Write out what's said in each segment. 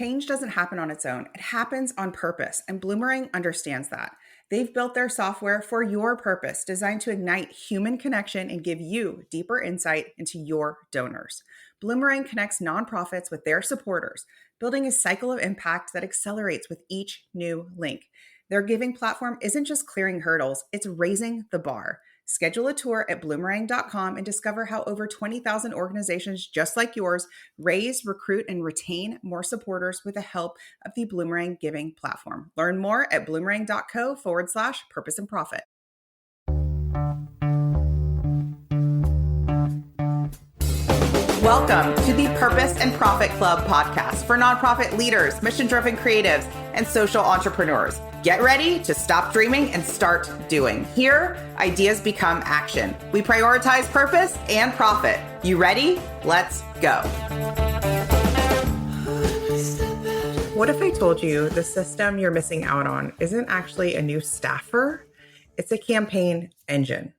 Change doesn't happen on its own. It happens on purpose, and Bloomerang understands that. They've built their software for your purpose, designed to ignite human connection and give you deeper insight into your donors. Bloomerang connects nonprofits with their supporters, building a cycle of impact that accelerates with each new link. Their giving platform isn't just clearing hurdles, it's raising the bar. Schedule a tour at bloomerang.com and discover how over 20,000 organizations just like yours raise, recruit, and retain more supporters with the help of the Bloomerang Giving platform. Learn more at bloomerang.co/purpose and profit. Welcome to the Purpose and Profit Club podcast for nonprofit leaders, mission-driven creatives, and social entrepreneurs. Get ready to stop dreaming and start doing. Here, ideas become action. We prioritize purpose and profit. You ready? Let's go. What if I told you the system you're missing out on isn't actually a new staffer? It's a campaign engine.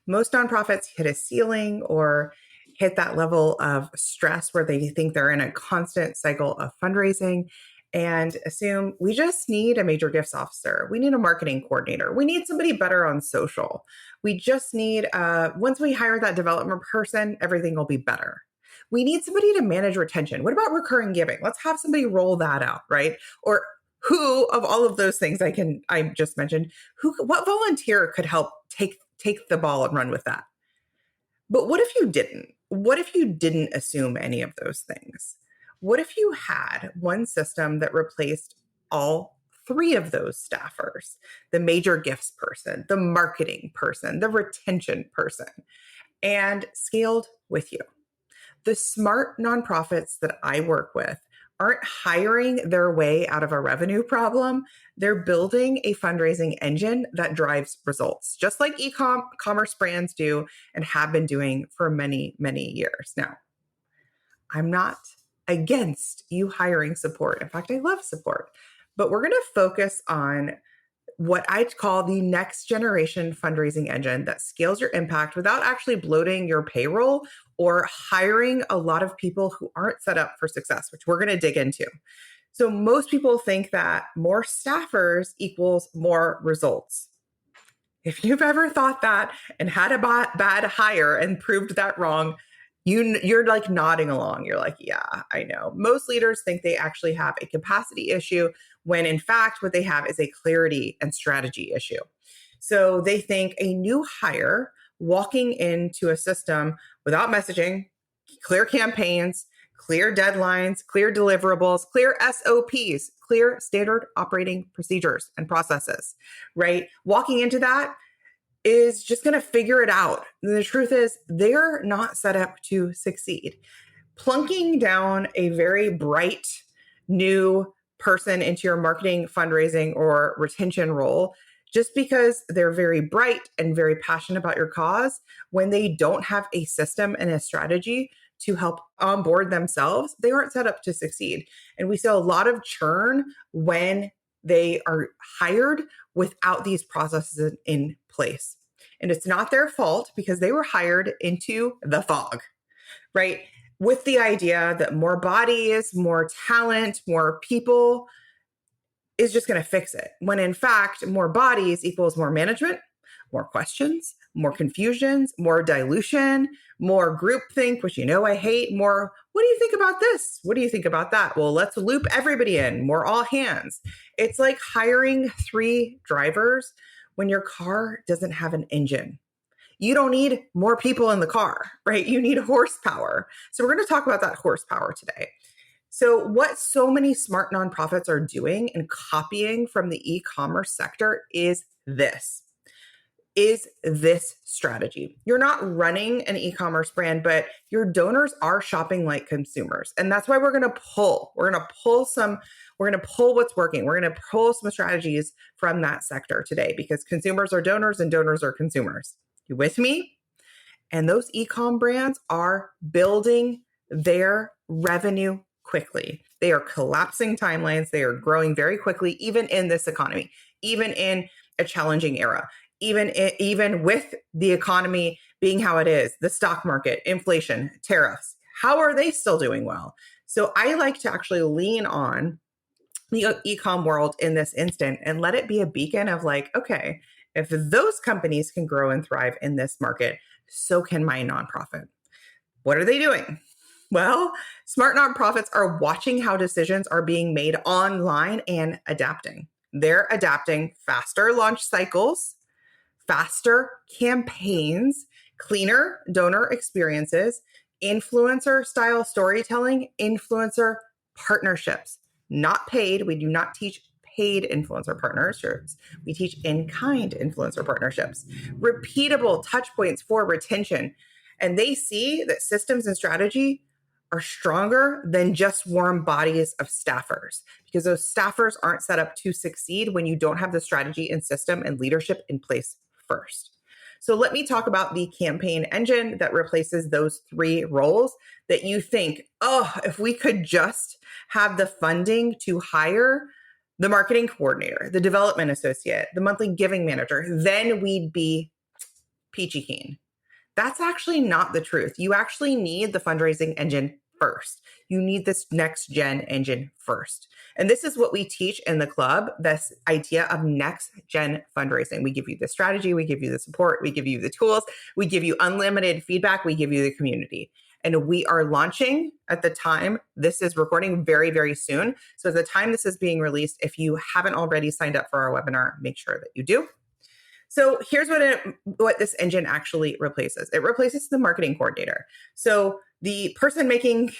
Most nonprofits hit a ceiling or hit that level of stress where they think they're in a constant cycle of fundraising and assume we just need a major gifts officer. We need a marketing coordinator. We need somebody better on social. We just need, once we hire that development person, everything will be better. We need somebody to manage retention. What about recurring giving? Let's have somebody roll that out, right? Or who of all of those things I just mentioned, what volunteer could help take the ball and run with that? But what if you didn't? What if you didn't assume any of those things? What if you had one system that replaced all three of those staffers, the major gifts person, the marketing person, the retention person, and scaled with you? The smart nonprofits that I work with aren't hiring their way out of a revenue problem. They're building a fundraising engine that drives results, just like e-commerce brands do and have been doing for many, many years. Now, I'm not against you hiring support. In fact, I love support, but we're going to focus on what I call the next generation fundraising engine that scales your impact without actually bloating your payroll or hiring a lot of people who aren't set up for success, which we're going to dig into. So most people think that more staffers equals more results. If you've ever thought that and had a bad hire and proved that wrong, you're like nodding along. You're like, yeah, I know. Most leaders think they actually have a capacity issue when in fact, what they have is a clarity and strategy issue. So they think a new hire walking into a system without messaging, clear campaigns, clear deadlines, clear deliverables, clear SOPs, clear standard operating procedures and processes, right? Walking into that is just going to figure it out. And the truth is they're not set up to succeed. Plunking down a very bright new person into your marketing, fundraising, or retention role just because they're very bright and very passionate about your cause, when they don't have a system and a strategy to help onboard themselves, they aren't set up to succeed. And we see a lot of churn when they are hired without these processes in place. And it's not their fault because they were hired into the fog, right? With the idea that more bodies, more talent, more people is just going to fix it. When in fact, more bodies equals more management, more questions, more confusions, more dilution, more groupthink, which I hate, more, what do you think about this? What do you think about that? Well, let's loop everybody in, more all hands. It's like hiring 3 drivers when your car doesn't have an engine. You don't need more people in the car, right? You need horsepower. So we're going to talk about that horsepower today. So what so many smart nonprofits are doing and copying from the e-commerce sector is this strategy. You're not running an e-commerce brand, but your donors are shopping like consumers. And that's why we're going to pull what's working. We're going to pull some strategies from that sector today because consumers are donors and donors are consumers. You with me? And those e-com brands are building their revenue quickly. They are collapsing timelines. They are growing very quickly, even in this economy, even in a challenging era, even with the economy being how it is, the stock market, inflation, tariffs. How are they still doing well? So I like to actually lean on the e-com world in this instant and let it be a beacon of like, okay, if those companies can grow and thrive in this market, so can my nonprofit. What are they doing? Well, smart nonprofits are watching how decisions are being made online and adapting. They're adapting faster launch cycles, faster campaigns, cleaner donor experiences, influencer style storytelling, influencer partnerships. Not paid. We do not teach paid influencer partnerships. We teach in-kind influencer partnerships. Repeatable touch points for retention. And they see that systems and strategy are stronger than just warm bodies of staffers, because those staffers aren't set up to succeed when you don't have the strategy and system and leadership in place first. So let me talk about the campaign engine that replaces those three roles that you think, oh, if we could just have the funding to hire the marketing coordinator, the development associate, the monthly giving manager, then we'd be peachy keen. That's actually not the truth. You actually need the fundraising engine first. You need this next gen engine first. And this is what we teach in the club, this idea of next gen fundraising. We give you the strategy, we give you the support, we give you the tools, we give you unlimited feedback, we give you the community. And we are launching at the time this is recording very, very soon. So at the time this is being released, if you haven't already signed up for our webinar, make sure that you do. So here's what this engine actually replaces. It replaces the marketing coordinator. So the person making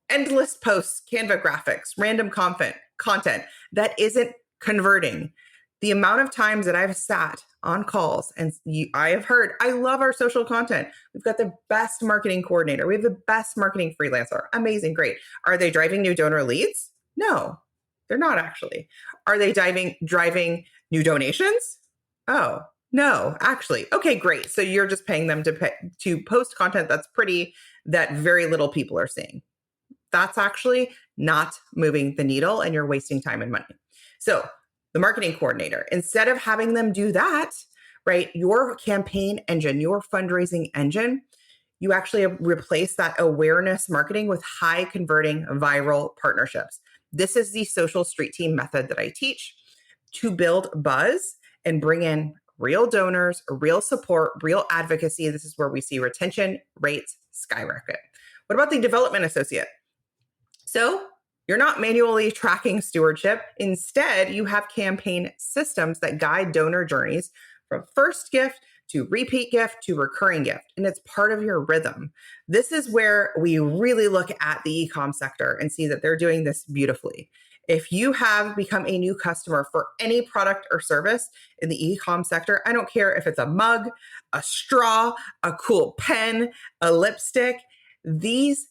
endless posts, Canva graphics, random content that isn't converting. The amount of times that I've sat on calls and I have heard, I love our social content. We've got the best marketing coordinator. We have the best marketing freelancer. Amazing, great. Are they driving new donor leads? No, they're not actually. Are they driving new donations? Oh, no, actually. Okay, great. So you're just paying them to post content that very little people are seeing. That's actually not moving the needle and you're wasting time and money. So the marketing coordinator, instead of having them do that, right, your campaign engine, your fundraising engine, you actually replace that awareness marketing with high converting viral partnerships. This is the social street team method that I teach to build buzz and bring in real donors, real support, real advocacy. This is where we see retention rates skyrocket. What about the development associate? So you're not manually tracking stewardship. Instead, you have campaign systems that guide donor journeys from first gift to repeat gift to recurring gift. And it's part of your rhythm. This is where we really look at the e-com sector and see that they're doing this beautifully. If you have become a new customer for any product or service in the e-com sector, I don't care if it's a mug, a straw, a cool pen, a lipstick, these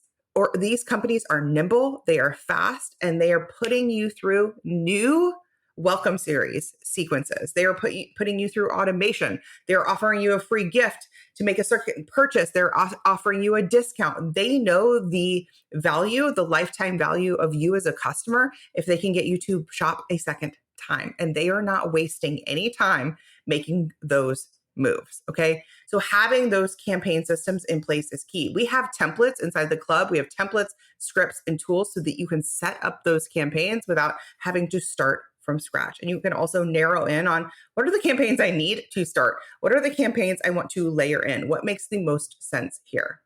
companies are nimble, they are fast, and they are putting you through new welcome series sequences. They are putting you through automation. They're offering you a free gift to make a certain purchase. They're offering you a discount. They know the value, the lifetime value of you as a customer if they can get you to shop a second time. And they are not wasting any time making those moves. Okay. So having those campaign systems in place is key. We have templates inside the club. We have templates, scripts, and tools so that you can set up those campaigns without having to start from scratch. And you can also narrow in on what are the campaigns I need to start? What are the campaigns I want to layer in? What makes the most sense here?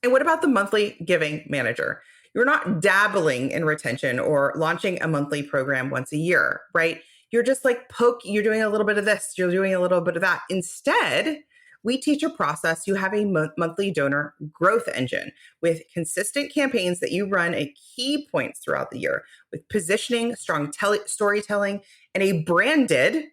And what about the monthly giving manager? You're not dabbling in retention or launching a monthly program once a year, right? You're just like you're doing a little bit of this, you're doing a little bit of that. Instead, we teach a process. You have a monthly donor growth engine with consistent campaigns that you run at key points throughout the year with positioning, strong storytelling, and a branded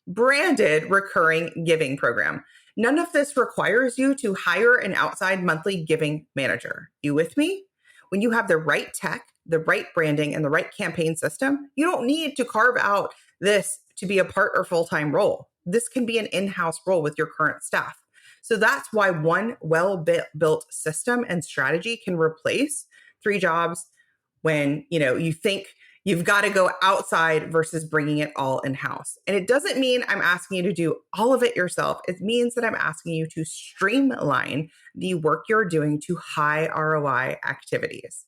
recurring giving program. None of this requires you to hire an outside monthly giving manager. You with me? When you have the right tech, the right branding, and the right campaign system, you don't need to carve out this to be a part or full-time role. This can be an in-house role with your current staff. So that's why one well-built system and strategy can replace 3 jobs when, you think you've got to go outside versus bringing it all in-house. And it doesn't mean I'm asking you to do all of it yourself. It means that I'm asking you to streamline the work you're doing to high ROI activities.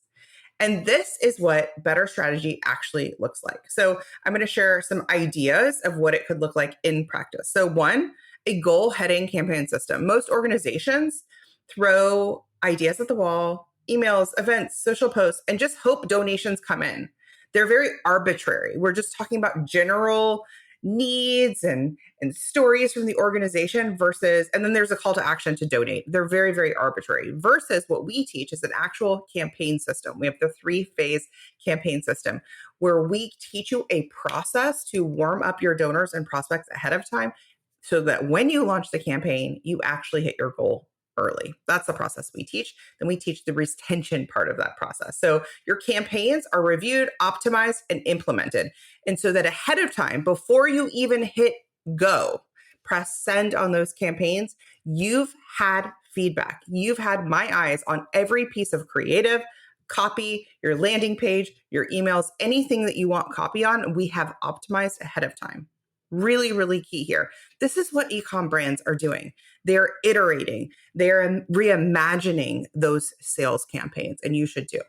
And this is what better strategy actually looks like. So I'm going to share some ideas of what it could look like in practice. So one, a goal heading campaign system. Most organizations throw ideas at the wall, emails, events, social posts, and just hope donations come in. They're very arbitrary. We're just talking about general needs and stories from the organization versus, and then there's a call to action to donate. They're very, very arbitrary versus what we teach is an actual campaign system. We have the 3-phase campaign system where we teach you a process to warm up your donors and prospects ahead of time so that when you launch the campaign, you actually hit your goal early. That's the process we teach. Then we teach the retention part of that process. So your campaigns are reviewed, optimized, and implemented. And so that ahead of time, before you even hit go, press send on those campaigns, you've had feedback. You've had my eyes on every piece of creative, copy, your landing page, your emails, anything that you want copy on, we have optimized ahead of time. Really, really key here. This is what e-com brands are doing. They're iterating, they're reimagining those sales campaigns, and you should too.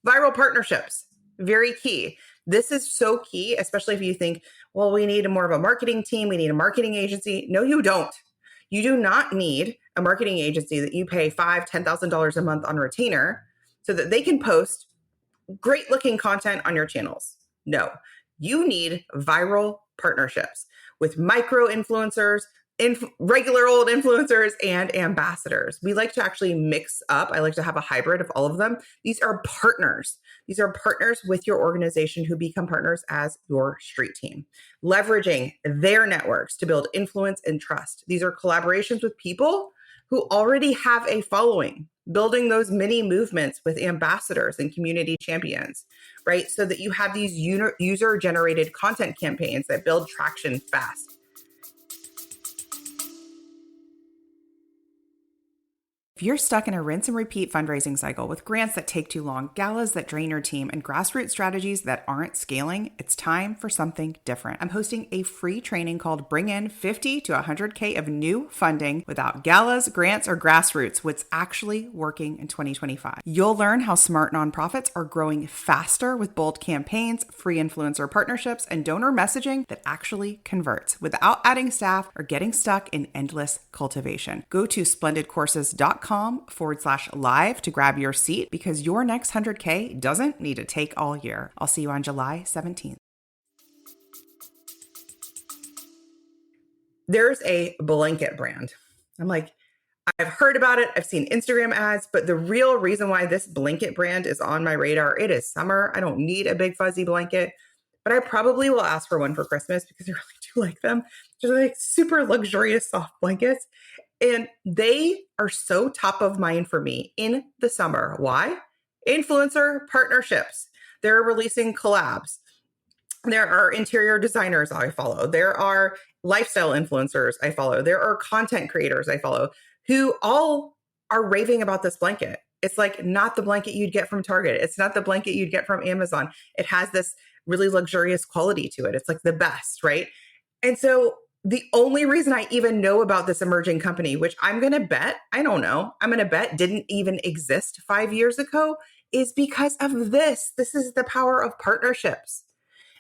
Viral partnerships, very key. This is so key, especially if you think, well, we need more of a marketing team, we need a marketing agency. No, you don't. You do not need a marketing agency that you pay $5,000, $10,000 a month on retainer so that they can post great looking content on your channels. No, you need viral partnerships with micro influencers, regular old influencers, and ambassadors. We like to actually mix up. I like to have a hybrid of all of them. These are partners. These are partners with your organization who become partners as your street team, leveraging their networks to build influence and trust. These are collaborations with people who already have a following, building those mini movements with ambassadors and community champions, right? So that you have these user-generated content campaigns that build traction fast. If you're stuck in a rinse and repeat fundraising cycle with grants that take too long, galas that drain your team, and grassroots strategies that aren't scaling, it's time for something different. I'm hosting a free training called Bring in 50 to 100K of new funding without galas, grants, or grassroots, what's actually working in 2025. You'll learn how smart nonprofits are growing faster with bold campaigns, free influencer partnerships, and donor messaging that actually converts without adding staff or getting stuck in endless cultivation. Go to splendidcourses.com/live to grab your seat because your next 100K doesn't need to take all year. I'll see you on July 17th. There's a blanket brand. I'm like, I've heard about it. I've seen Instagram ads, but the real reason why this blanket brand is on my radar, it is summer. I don't need a big fuzzy blanket, but I probably will ask for one for Christmas because I really do like them. They're like super luxurious soft blankets. And they are so top of mind for me in the summer. Why? Influencer partnerships. They're releasing collabs. There are interior designers I follow. There are lifestyle influencers I follow. There are content creators I follow who all are raving about this blanket. It's like not the blanket you'd get from Target. It's not the blanket you'd get from Amazon. It has this really luxurious quality to it. It's like the best, right? And so the only reason I even know about this emerging company, which I'm going to bet, I don't know, I'm going to bet didn't even exist 5 years ago, is because of this. This is the power of partnerships.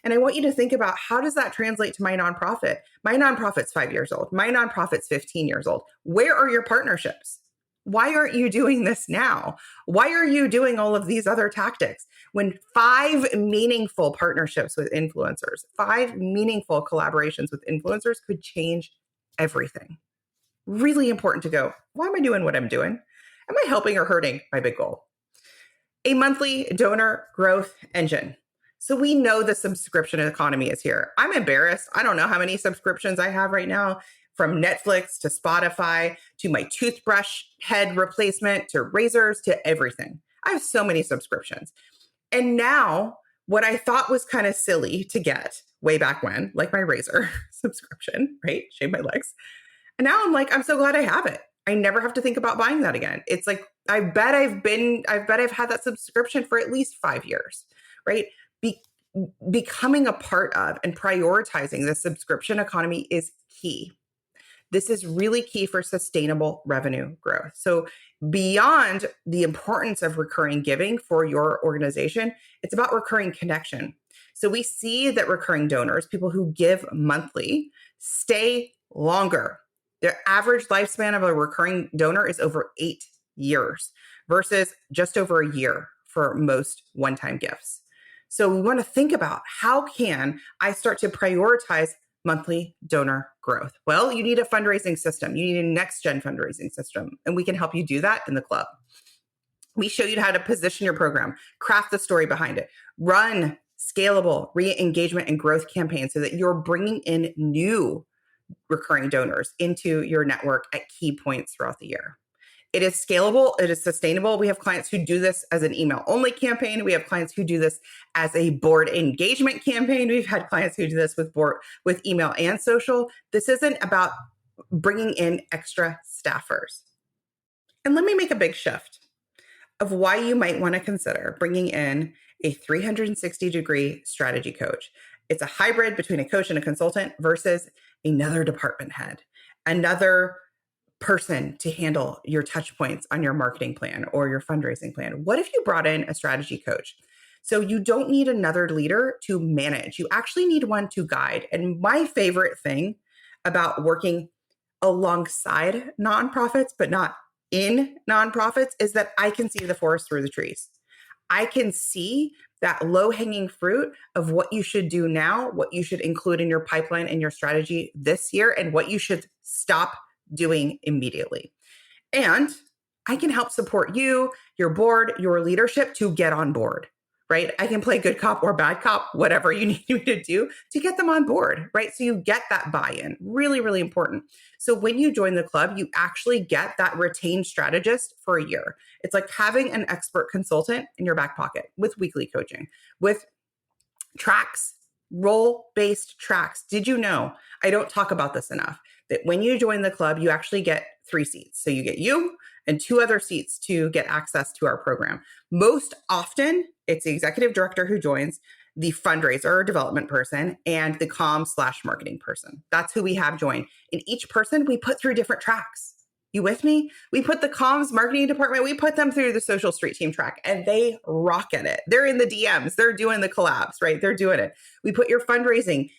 And I want you to think about how does that translate to my nonprofit? My nonprofit's 5 years old. My nonprofit's 15 years old. Where are your partnerships? Why aren't you doing this now? Why are you doing all of these other tactics? When 5 meaningful partnerships with influencers, 5 meaningful collaborations with influencers could change everything. Really important to go, why am I doing what I'm doing? Am I helping or hurting my big goal? A monthly donor growth engine. So we know the subscription economy is here. I'm embarrassed. I don't know how many subscriptions I have right now, from Netflix to Spotify to my toothbrush head replacement to razors to everything. I have so many subscriptions. And now what I thought was kind of silly to get way back when, like my razor subscription, right? Shave my legs. And now I'm like, I'm so glad I have it. I never have to think about buying that again. It's like, I bet I've had that subscription for at least 5 years, right? Becoming a part of and prioritizing the subscription economy is key. This is really key for sustainable revenue growth. So beyond the importance of recurring giving for your organization, it's about recurring connection. So we see that recurring donors, people who give monthly, stay longer. The average lifespan of a recurring donor is over 8 years versus just over a year for most one-time gifts. So we want to think about, how can I start to prioritize monthly donor growth? Well, you need a fundraising system. You need a next gen fundraising system, and we can help you do that in the club. We show you how to position your program, craft the story behind it, run scalable re-engagement and growth campaigns so that you're bringing in new recurring donors into your network at key points throughout the year. It is scalable. It is sustainable. We have clients who do this as an email only campaign. We have clients who do this as a board engagement campaign. We've had clients who do this with email and social. This isn't about bringing in extra staffers. And let me make a big shift of why you might want to consider bringing in a 360-degree strategy coach. It's a hybrid between a coach and a consultant versus another department head, another person to handle your touch points on your marketing plan or your fundraising plan. What if you brought in a strategy coach? So you don't need another leader to manage. You actually need one to guide. And my favorite thing about working alongside nonprofits, but not in nonprofits, is that I can see the forest through the trees. I can see that low-hanging fruit of what you should do now, what you should include in your pipeline and your strategy this year, and what you should stop doing immediately. And I can help support you, your board, your leadership to get on board, right? I can play good cop or bad cop, whatever you need me to do to get them on board, right? So you get that buy-in. Really, really important. So when you join the club, you actually get that retained strategist for a year. It's like having an expert consultant in your back pocket with weekly coaching, with tracks, role-based tracks. Did you know, I don't talk about this enough, that when you join the club, you actually get 3 seats. So you get you and 2 other seats to get access to our program. Most often, it's the executive director who joins, the fundraiser or development person, and the comm/marketing person. That's who we have join. And each person we put through different tracks. You with me? We put the comms marketing department, we put them through the social street team track, and they rock at it. They're in the DMs. They're doing the collabs, right? They're doing it. We put your fundraising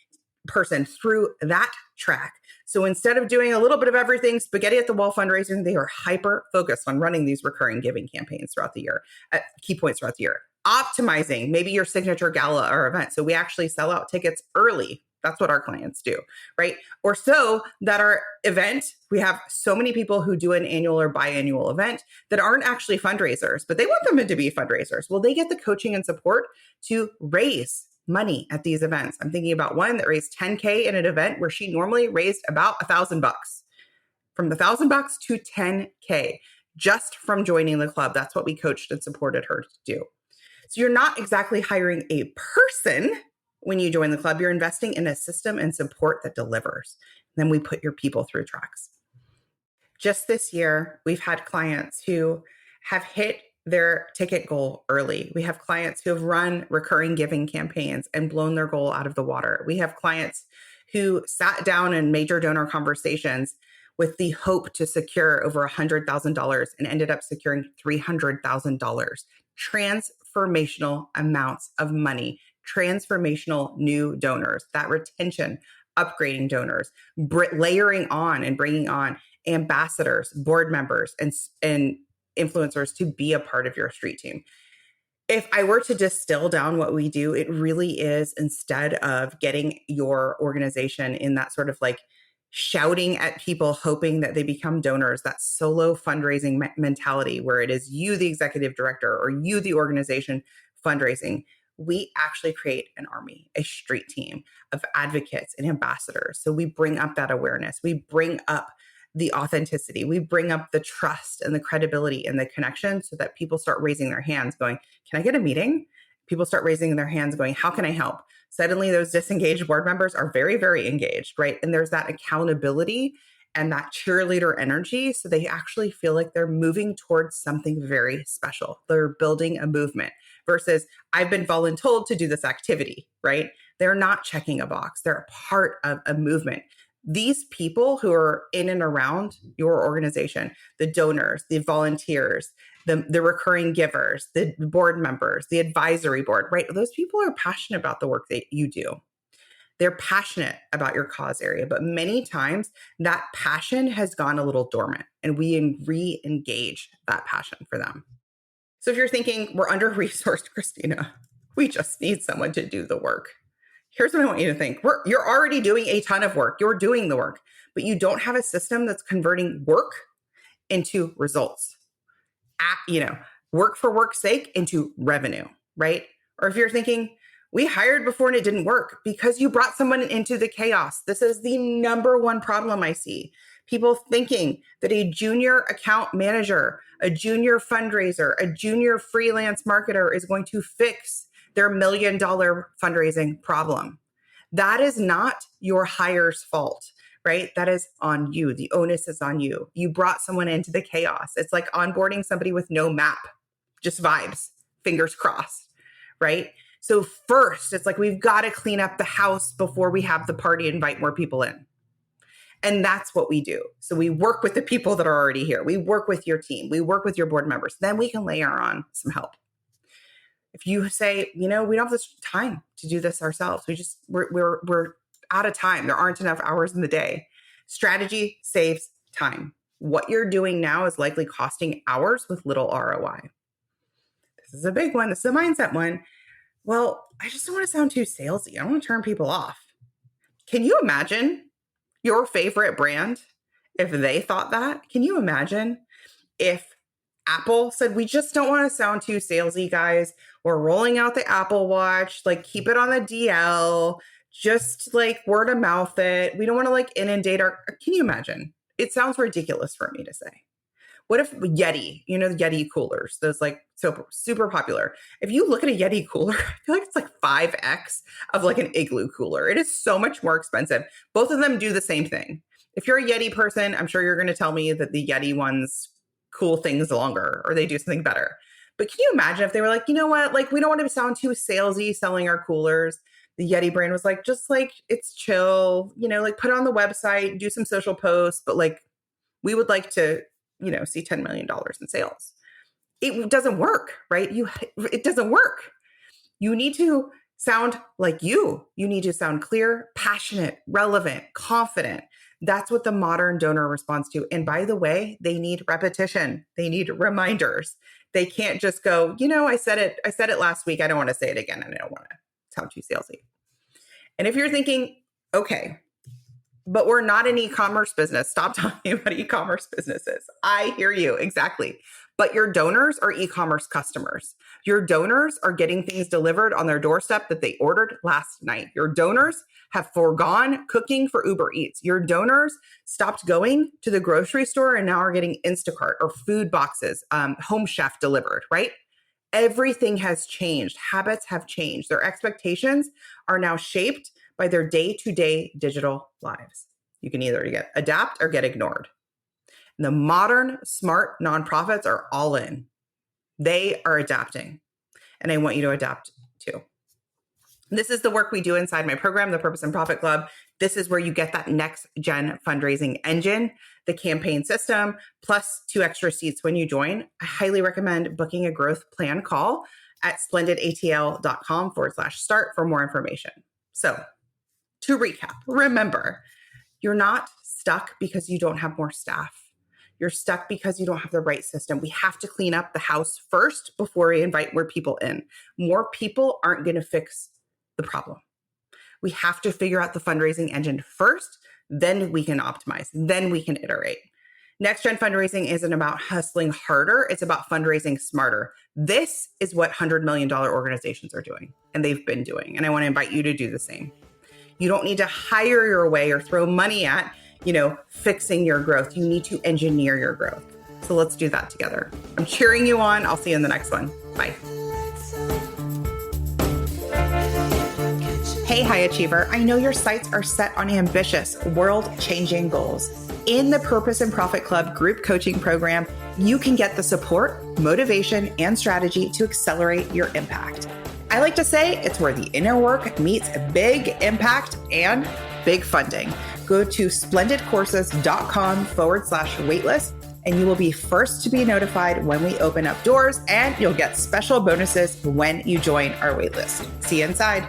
person through that track. So instead of doing a little bit of everything, spaghetti at the wall fundraising, they are hyper focused on running these recurring giving campaigns throughout the year at key points throughout the year. Optimizing maybe your signature gala or event. So we actually sell out tickets early. That's what our clients do, right? Or so that our event, we have so many people who do an annual or biannual event that aren't actually fundraisers, but they want them to be fundraisers. Well, they get the coaching and support to raise money at these events. I'm thinking about one that raised $10K in an event where she normally raised about $1,000. From the $1,000 to $10K just from joining the club. That's what we coached and supported her to do. So you're not exactly hiring a person when you join the club. You're investing in a system and support that delivers. Then we put your people through tracks. Just this year, we've had clients who have hit their ticket goal early. We have clients who have run recurring giving campaigns and blown their goal out of the water. We have clients who sat down in major donor conversations with the hope to secure over $100,000 and ended up securing $300,000. Transformational amounts of money, transformational new donors, that retention, upgrading donors, layering on and bringing on ambassadors, board members, and influencers to be a part of your street team. If I were to distill down what we do, it really is, instead of getting your organization in that sort of like shouting at people, hoping that they become donors, that solo fundraising mentality where it is you, the executive director, or you, the organization fundraising, we actually create an army, a street team of advocates and ambassadors. So we bring up that awareness. We bring up the authenticity. We bring up the trust and the credibility and the connection so that people start raising their hands going, can I get a meeting? People start raising their hands going, how can I help? Suddenly those disengaged board members are very, very engaged, right? And there's that accountability and that cheerleader energy. So they actually feel like they're moving towards something very special. They're building a movement versus I've been voluntold to do this activity, right? They're not checking a box. They're a part of a movement. These people who are in and around your organization, the donors, the volunteers, the recurring givers, the board members, the advisory board, right? Those people are passionate about the work that you do. They're passionate about your cause area, but many times that passion has gone a little dormant and we re-engage that passion for them. So if you're thinking we're under-resourced, Christina, we just need someone to do the work. Here's what I want you to think. You're already doing a ton of work. You're doing the work, but you don't have a system that's converting work into results. Work for work's sake into revenue, right? Or if you're thinking, we hired before and it didn't work because you brought someone into the chaos. This is the number one problem I see. People thinking that a junior account manager, a junior fundraiser, a junior freelance marketer is going to fix their $1 million fundraising problem. That is not your hire's fault, right? That is on you. The onus is on you. You brought someone into the chaos. It's like onboarding somebody with no map, just vibes, fingers crossed, right? So first, it's like we've got to clean up the house before we have the party, invite more people in. And that's what we do. So we work with the people that are already here. We work with your team. We work with your board members. Then we can layer on some help. If you say, we don't have this time to do this ourselves. We're out of time. There aren't enough hours in the day. Strategy saves time. What you're doing now is likely costing hours with little ROI. This is a big one. This is a mindset one. Well, I just don't want to sound too salesy. I don't want to turn people off. Can you imagine your favorite brand if they thought that? Can you imagine if Apple said, we just don't want to sound too salesy, guys. We're rolling out the Apple Watch, keep it on the DL, just word of mouth it. We don't want to inundate can you imagine? It sounds ridiculous for me to say. What if Yeti, the Yeti coolers, those so super popular. If you look at a Yeti cooler, I feel like it's 5x of an Igloo cooler. It is so much more expensive. Both of them do the same thing. If you're a Yeti person, I'm sure you're going to tell me that the Yeti ones cool things longer or they do something better. But can you imagine if they were we don't want to sound too salesy selling our coolers. The Yeti brand was it's chill, put it on the website, do some social posts, but we would like to, see $10 million in sales. It doesn't work, right? It doesn't work. You need to sound like you. You need to sound clear, passionate, relevant, confident. That's what the modern donor responds to. And by the way, they need repetition. They need reminders. They can't just go, I said it last week. I don't want to say it again. And I don't want to sound too salesy. And if you're thinking, okay, but we're not an e-commerce business. Stop talking about e-commerce businesses. I hear you. Exactly. But your donors are e-commerce customers. Your donors are getting things delivered on their doorstep that they ordered last night. Your donors have foregone cooking for Uber Eats. Your donors stopped going to the grocery store and now are getting Instacart or food boxes, Home Chef delivered, right? Everything has changed. Habits have changed. Their expectations are now shaped by their day-to-day digital lives. You can either adapt or get ignored. And the modern smart nonprofits are all in. They are adapting. And I want you to adapt too. This is the work we do inside my program, the Purpose and Profit Club. This is where you get that next gen fundraising engine, the campaign system, plus 2 extra seats when you join. I highly recommend booking a growth plan call at splendidatl.com/start for more information. So to recap, remember, you're not stuck because you don't have more staff. You're stuck because you don't have the right system. We have to clean up the house first before we invite more people in. More people aren't going to fix the problem. We have to figure out the fundraising engine first, then we can optimize, then we can iterate. Next gen fundraising isn't about hustling harder, it's about fundraising smarter. This is what $100 million organizations are doing, and they've been doing. And I want to invite you to do the same. You don't need to hire your way or throw money at, fixing your growth. You need to engineer your growth. So let's do that together. I'm cheering you on. I'll see you in the next one. Bye. Hey, high achiever. I know your sights are set on ambitious, world-changing goals. In the Purpose and Profit Club group coaching program, you can get the support, motivation, and strategy to accelerate your impact. I like to say it's where the inner work meets big impact and big funding. Go Go to splendidcourses.com/waitlist, and you will be first to be notified when we open up doors, and you'll get special bonuses when you join our waitlist. See you inside.